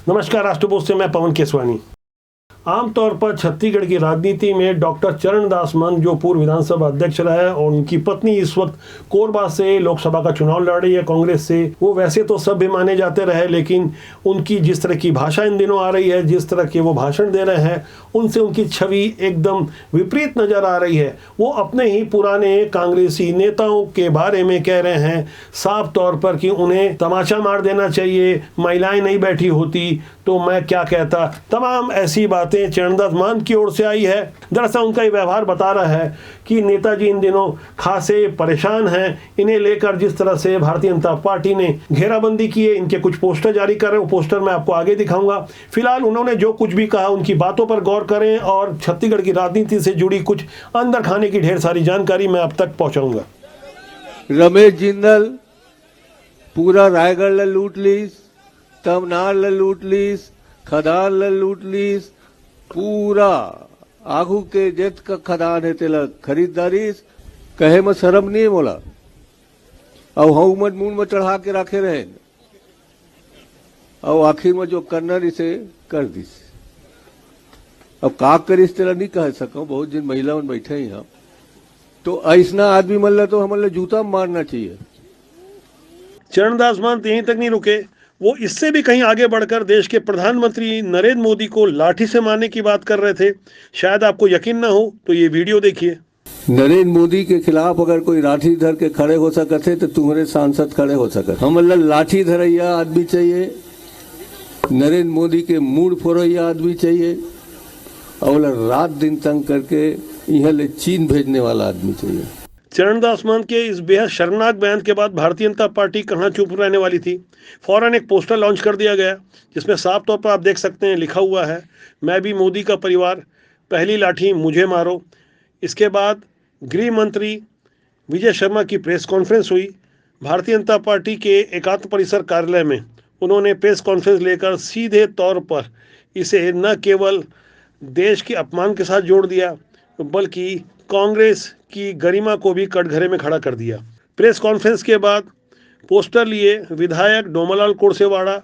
नमस्कार, राष्ट्रपोस्ट से मैं पवन केसवानी। आमतौर पर छत्तीसगढ़ की राजनीति में डॉक्टर चरणदास मान जो पूर्व विधानसभा अध्यक्ष रहे और उनकी पत्नी इस वक्त कोरबा से लोकसभा का चुनाव लड़ रही है कांग्रेस से। वो वैसे तो सभ्य माने जाते रहे, लेकिन उनकी जिस तरह की भाषा इन दिनों आ रही है, जिस तरह के वो भाषण दे रहे हैं, उनसे उनकी छवि एकदम विपरीत नजर आ रही है। वो अपने ही पुराने कांग्रेसी नेताओं के बारे में कह रहे हैं साफ तौर पर कि उन्हें तमाचा मार देना चाहिए, महिलाएं नहीं बैठी होती तो मैं क्या कहता। तमाम ऐसी बातें चरणदास मान की ओर से आई है। दरअसल उनका ये व्यवहार बता रहा है कि नेताजी इन दिनों खासे परेशान हैं। इन्हें लेकर जिस तरह से भारतीय जनता पार्टी ने घेराबंदी की है, इनके कुछ पोस्टर जारी कर रहे हैं, वो पोस्टर मैं आपको आगे दिखाऊंगा। फिलहाल उन्होंने जो कुछ भी कहा उनकी बातों पर गौर करें और छत्तीसगढ़ की राजनीति से जुड़ी कुछ अंदर खाने की ढेर सारी जानकारी मैं अब तक पहुंचाऊंगा। रमेश जिंदल पूरा रायगढ़ ल लूट लीस, तमनार ल लूट लीस, खदान ल लूट लीस, पूरा आगू के जेत का खदान है तेला खरीदारी कहे में शर्म नहीं मोला। और हऊ मत मुंह में चढ़ा के रखे रहे और आखिर में जो करना इसे कर दिस। अब का करिस तेला नहीं कह सको, बहुत जिन महिला मन बैठे हैं यहाँ, तो ऐसा आदमी मन तो हमारे जूता मारना चाहिए। चरणदास मान यहीं तक नहीं रुके, वो इससे भी कहीं आगे बढ़कर देश के प्रधानमंत्री नरेंद्र मोदी को लाठी से मारने की बात कर रहे थे। शायद आपको यकीन ना हो तो ये वीडियो देखिए। नरेंद्र मोदी के खिलाफ अगर कोई लाठी धर के खड़े हो सकते तो तुम्हारे सांसद खड़े हो सकते। हम लाठी धरैया आदमी चाहिए, नरेंद्र मोदी के मूड फोड़ैया आदमी चाहिए, और रात दिन तंग करके यहाँ ले चीन भेजने वाला आदमी चाहिए। चरणदास मान के इस बेहद शर्मनाक बयान के बाद भारतीय जनता पार्टी कहां चुप रहने वाली थी। फौरन एक पोस्टर लॉन्च कर दिया गया जिसमें साफ तौर पर आप देख सकते हैं लिखा हुआ है, मैं भी मोदी का परिवार, पहली लाठी मुझे मारो। इसके बाद गृह मंत्री विजय शर्मा की प्रेस कॉन्फ्रेंस हुई। भारतीय जनता पार्टी के एकात्म परिसर कार्यालय में उन्होंने प्रेस कॉन्फ्रेंस लेकर सीधे तौर पर इसे न केवल देश के अपमान के साथ जोड़ दिया बल्कि कांग्रेस की गरिमा को भी कटघरे में खड़ा कर दिया। प्रेस कॉन्फ्रेंस के बाद पोस्टर लिए विधायक डोमालाल कोरसेवाड़ा,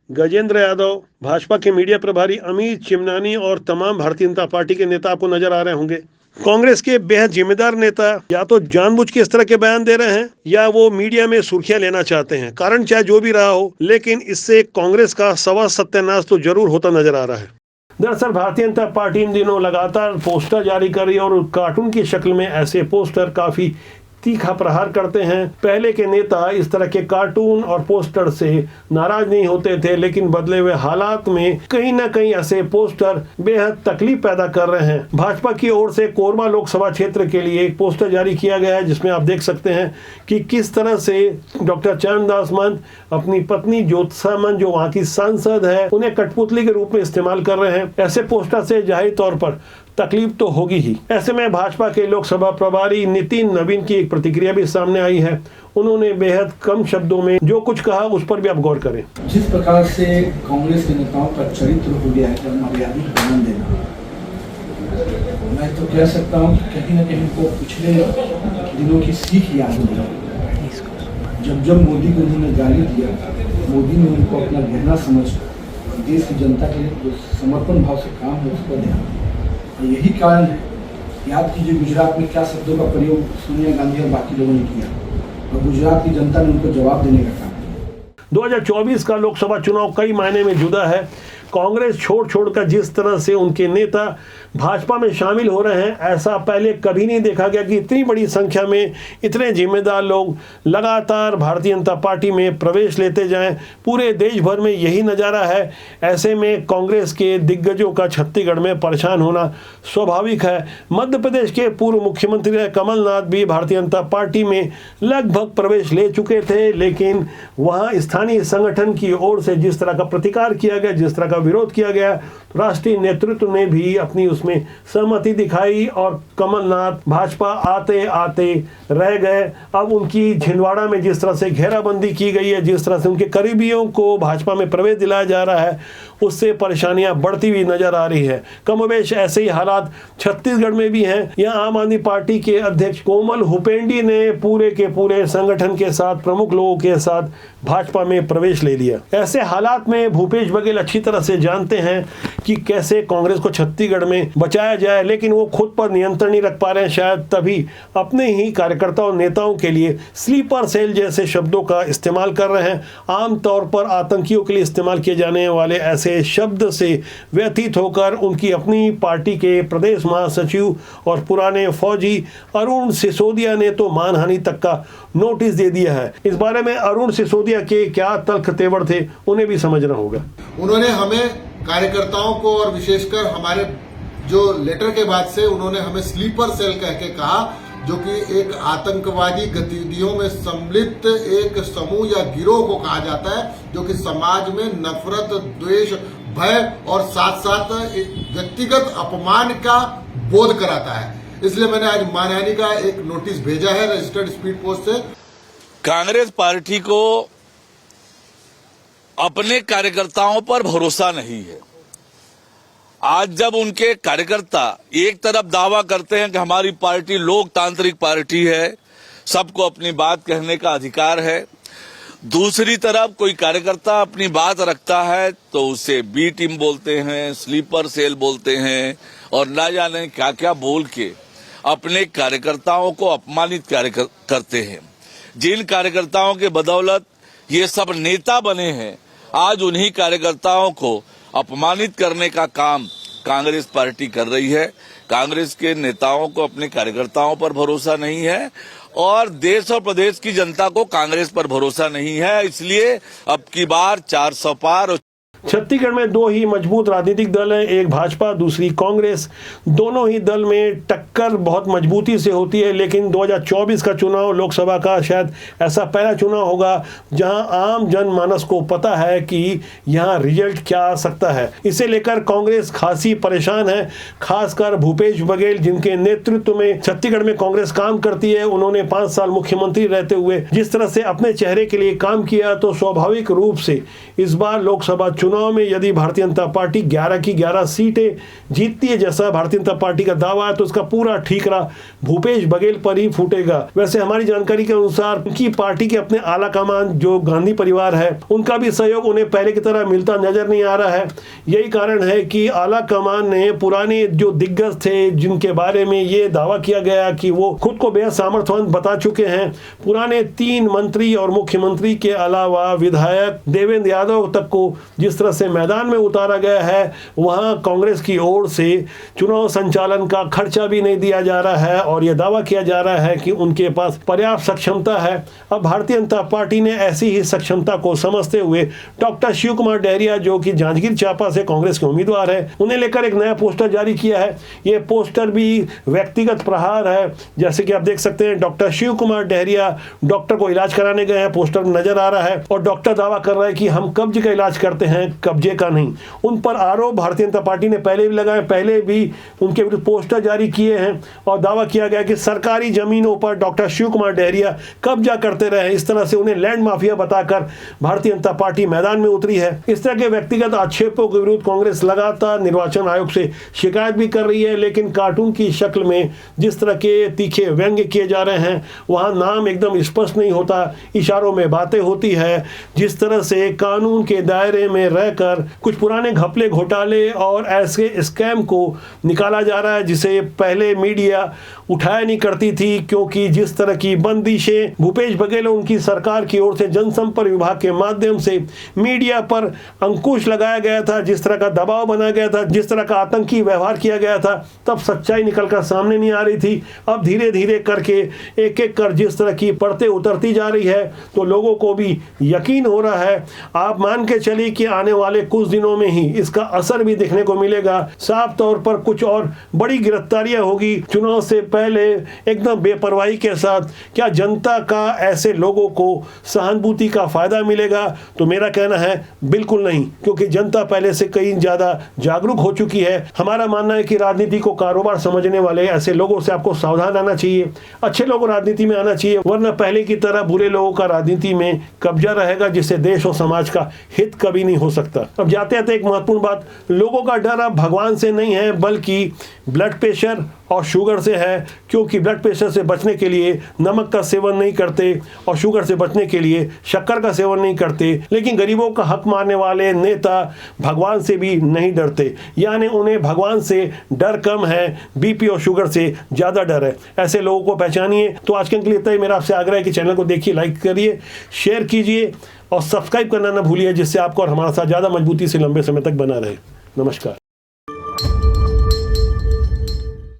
गजेंद्र यादव, भाजपा के मीडिया प्रभारी अमित चिमनानी और तमाम भारतीय जनता पार्टी के नेता आपको नजर आ रहे होंगे। कांग्रेस के बेहद जिम्मेदार नेता या तो जानबूझ के इस तरह के बयान दे रहे हैं या वो मीडिया में सुर्खियां लेना चाहते हैं। कारण चाहे जो भी रहा हो, लेकिन इससे कांग्रेस का सवा सत्यानाश तो जरूर होता नजर आ रहा है। दरअसल भारतीय जनता पार्टी इन दिनों लगातार पोस्टर जारी कर रही है और कार्टून की शक्ल में ऐसे पोस्टर काफी तीखा प्रहार करते हैं। पहले के नेता इस तरह के कार्टून और पोस्टर से नाराज नहीं होते थे, लेकिन बदले हुए हालात में कहीं ना कहीं ऐसे पोस्टर बेहद तकलीफ पैदा कर रहे हैं। भाजपा की ओर से कोरबा लोकसभा क्षेत्र के लिए एक पोस्टर जारी किया गया है जिसमें आप देख सकते हैं कि किस तरह से डॉक्टर चरणदास मान अपनी पत्नी ज्योत्सा मान जो वहाँ की सांसद है उन्हें कठपुतली के रूप में इस्तेमाल कर रहे हैं। ऐसे पोस्टर से जाहिर तौर पर तकलीफ तो होगी ही। ऐसे में भाजपा के लोकसभा प्रभारी नितिन नवीन की एक प्रतिक्रिया भी सामने आई है। उन्होंने बेहद कम शब्दों में जो कुछ कहा उस पर भी आप गौर करें। जिस प्रकार से कांग्रेस के नेताओं का चरित्र हो गया है मर्यादित बयान देना, मैं तो कह सकता हूँ कि कहीं न कहीं को पिछले दिनों की सीख याद हो गई। जब मोदी को उन्होंने गाली दिया, मोदी ने उनको अपना गहना समझ देश की जनता के लिए जो समर्पण भाव से काम है उसको ध्यान। यही कारण है, याद कीजिए गुजरात में क्या शब्दों का प्रयोग सोनिया गांधी और बाकी लोगों ने किया और गुजरात की जनता ने उनको जवाब देने का काम किया। 2024 का लोकसभा चुनाव कई मायने में जुदा है। कांग्रेस छोड़कर जिस तरह से उनके नेता भाजपा में शामिल हो रहे हैं, ऐसा पहले कभी नहीं देखा गया कि इतनी बड़ी संख्या में इतने जिम्मेदार लोग लगातार भारतीय जनता पार्टी में प्रवेश लेते जाएं। पूरे देश भर में यही नज़ारा है। ऐसे में कांग्रेस के दिग्गजों का छत्तीसगढ़ में परेशान होना स्वाभाविक है। मध्य प्रदेश के पूर्व मुख्यमंत्री कमलनाथ भी भारतीय जनता पार्टी में लगभग प्रवेश ले चुके थे, लेकिन वहाँ स्थानीय संगठन की ओर से जिस तरह का प्रतिकार किया गया, जिस तरह का विरोध किया गया, राष्ट्रीय नेतृत्व ने भी अपनी उस उसमें सहमति दिखाई और कमलनाथ भाजपा आते आते रह गए। अब उनकी छिंदवाड़ा में जिस तरह से घेराबंदी की गई है, जिस तरह से उनके करीबियों को भाजपा में प्रवेश दिलाया जा रहा है, उससे परेशानियां बढ़ती हुई नजर आ रही है। कमोबेश ऐसे ही हालात छत्तीसगढ़ में भी हैं। यहाँ आम आदमी पार्टी के अध्यक्ष कोमल हुपेंडी ने पूरे के पूरे संगठन के साथ, प्रमुख लोगों के साथ भाजपा में प्रवेश ले लिया। ऐसे हालात में भूपेश बघेल अच्छी तरह से जानते हैं कि कैसे कांग्रेस को छत्तीसगढ़ में बचाया जाए, लेकिन वो खुद पर नियंत्रण नहीं रख पा रहे हैं। शायद तभी अपने ही कार्यकर्ताओं नेताओं के लिए स्लीपर सेल जैसे शब्दों का इस्तेमाल कर रहे हैं। आमतौर पर आतंकियों के लिए इस्तेमाल किए जाने वाले ऐसे शब्द से व्यथित होकर उनकी अपनी पार्टी के प्रदेश महासचिव और पुराने फौजी अरुण सिसोदिया ने तो मानहानि तक का नोटिस दे दिया है। इस बारे में अरुण सिसोदिया के क्या तल्ख तेवर थे, उन्हें भी समझना होगा। उन्होंने हमें कार्यकर्ताओं को और विशेषकर हमारे जो लेटर के बाद से उन्होंने हमें स्लीपर सेल कह के कहा, जो कि एक आतंकवादी गतिविधियों में सम्मिलित एक समूह या गिरोह को कहा जाता है, जो कि समाज में नफरत, द्वेष, भय और साथ साथ व्यक्तिगत अपमान का बोध कराता है। इसलिए मैंने आज मानहानि का एक नोटिस भेजा है रजिस्टर्ड स्पीड पोस्ट से। कांग्रेस पार्टी को अपने कार्यकर्ताओं पर भरोसा नहीं है। आज जब उनके कार्यकर्ता एक तरफ दावा करते हैं कि हमारी पार्टी लोकतांत्रिक पार्टी है, सबको अपनी बात कहने का अधिकार है, दूसरी तरफ कोई कार्यकर्ता अपनी बात रखता है तो उसे बी टीम बोलते हैं, स्लीपर सेल बोलते हैं और ना जाने क्या क्या बोल के अपने कार्यकर्ताओं को अपमानित करते हैं। जिन कार्यकर्ताओं के बदौलत ये सब नेता बने हैं, आज उन्हीं कार्यकर्ताओं को अपमानित करने का काम कांग्रेस पार्टी कर रही है। कांग्रेस के नेताओं को अपने कार्यकर्ताओं पर भरोसा नहीं है और देश और प्रदेश की जनता को कांग्रेस पर भरोसा नहीं है। इसलिए अब की बार 400 पार और छत्तीसगढ़ में दो ही मजबूत राजनीतिक दल हैं, एक भाजपा दूसरी कांग्रेस। दोनों ही दल में टक्कर बहुत मजबूती से होती है, लेकिन 2024 का चुनाव लोकसभा का शायद ऐसा पहला चुनाव होगा जहां आम जनमानस को पता है कि यहां रिजल्ट क्या आ सकता है। इसे लेकर कांग्रेस खासी परेशान है, खासकर भूपेश बघेल जिनके नेतृत्व में छत्तीसगढ़ में कांग्रेस काम करती है। उन्होंने 5 साल मुख्यमंत्री रहते हुए जिस तरह से अपने चेहरे के लिए काम किया, तो स्वाभाविक रूप से इस बार लोकसभा चुनाव में यदि भारतीय जनता पार्टी 11 की 11 सीटें जीतती है, जैसा भारतीय जनता पार्टी का दावा है, तो उसका पूरा ठीकरा भूपेश बघेल पर ही फूटेगा। वैसे हमारी जानकारी के अनुसार उनकी पार्टी के अपने आला कमान जो गांधी परिवार है, उनका भी सहयोग उन्हें पहले की तरह मिलता नजर नहीं आ रहा है। यही कारण है कि आला कमान ने पुराने जो दिग्गज थे, जिनके बारे में ये दावा किया गया कि वो खुद को बेहद सामर्थ्यवान बता चुके हैं, पुराने 3 मंत्री और मुख्यमंत्री के अलावा विधायक देवेंद्र यादव तक को जिस तरह से मैदान में उतारा गया है, वहां कांग्रेस की ओर से चुनाव संचालन का खर्चा भी नहीं दिया जा रहा है और यह दावा किया जा रहा है कि उनके पास पर्याप्त सक्षमता है। अब भारतीय जनता पार्टी ने ऐसी ही सक्षमता को समझते हुए डॉक्टर शिव कुमार डहरिया, जो कि जांजगीर चांपा से कांग्रेस के उम्मीदवार है, उन्हें लेकर एक नया पोस्टर जारी किया है। यह पोस्टर भी व्यक्तिगत प्रहार है। जैसे कि आप देख सकते हैं, डॉक्टर शिव कुमार डहरिया डॉक्टर को इलाज कराने गए हैं, पोस्टर नजर आ रहा है, और डॉक्टर दावा कर रहा है कि हम कब्ज का इलाज करते हैं, कब्जे का नहीं। उन पर आरोप भारतीय जनता पार्टी ने पहले भी लगाए, पहले भी उनके विरुद्ध पोस्टर जारी किए हैं और दावा किया गया कि सरकारी जमीनों पर डॉक्टर शिव कुमार डहरिया कब्जा करते रहे। इस तरह से उन्हें लैंड माफिया बताकर भारतीय जनता पार्टी मैदान में उतरी है। इस तरह के व्यक्तिगत आक्षेपों के विरुद्ध कांग्रेस लगातार निर्वाचन आयोग से शिकायत भी कर रही है, लेकिन कार्टून की शक्ल में जिस तरह के तीखे व्यंग्य किए जा रहे हैं, वहां नाम एकदम स्पष्ट नहीं होता, इशारों में बातें होती है। जिस तरह से कानून के दायरे में रहकर कुछ पुराने घपले घोटाले और ऐसे स्कैम को निकाला जा रहा है, जिसे पहले मीडिया उठाया नहीं करती थी, क्योंकि जिस तरह की बंदिशें भूपेश बघेल और उनकी सरकार की ओर से जनसंपर्क विभाग के माध्यम से मीडिया पर अंकुश लगाया गया था, जिस तरह का दबाव बनाया गया था, जिस तरह का आतंकी व्यवहार किया गया था, तब सच्चाई निकलकर सामने नहीं आ रही थी। अब धीरे धीरे करके एक एक कर जिस तरह की परतें उतरती जा रही है, तो लोगों को भी यकीन हो रहा है। आप मान के चलिए कि आने वाले कुछ दिनों में ही इसका असर भी देखने को मिलेगा। साफ तौर पर कुछ और बड़ी गिरफ्तारियां होगी चुनाव से पहले एकदम बेपरवाही के साथ। क्या जनता का ऐसे लोगों को सहानुभूति का फायदा मिलेगा? तो मेरा कहना है बिल्कुल नहीं, क्योंकि जनता पहले से कहीं ज्यादा जागरूक हो चुकी है। हमारा मानना है कि राजनीति को कारोबार समझने वाले ऐसे लोगों से आपको सावधान रहना चाहिए, अच्छे लोग राजनीति में आना चाहिए, वरना पहले की तरह बुरे लोगों का राजनीति में कब्जा रहेगा, जिससे देश और समाज का हित कभी नहीं हो सकता। अब जाते जाते एक महत्वपूर्ण बात, लोगों का डर अब भगवान से नहीं है बल्कि ब्लड प्रेशर और शुगर से है, क्योंकि ब्लड प्रेशर से बचने के लिए नमक का सेवन नहीं करते और शुगर से बचने के लिए शक्कर का सेवन नहीं करते। लेकिन गरीबों का हक मारने वाले नेता भगवान से भी नहीं डरते, यानी उन्हें भगवान से डर कम है, बीपी और शुगर से ज़्यादा डर है। ऐसे लोगों को पहचानिए। तो आज के लिए इतना ही। मेरा आपसे आग्रह है कि चैनल को देखिए, लाइक करिए, शेयर कीजिए और सब्सक्राइब करना ना भूलिए, जिससे आपको और हमारे साथ ज़्यादा मजबूती से लंबे समय तक बना रहे। नमस्कार।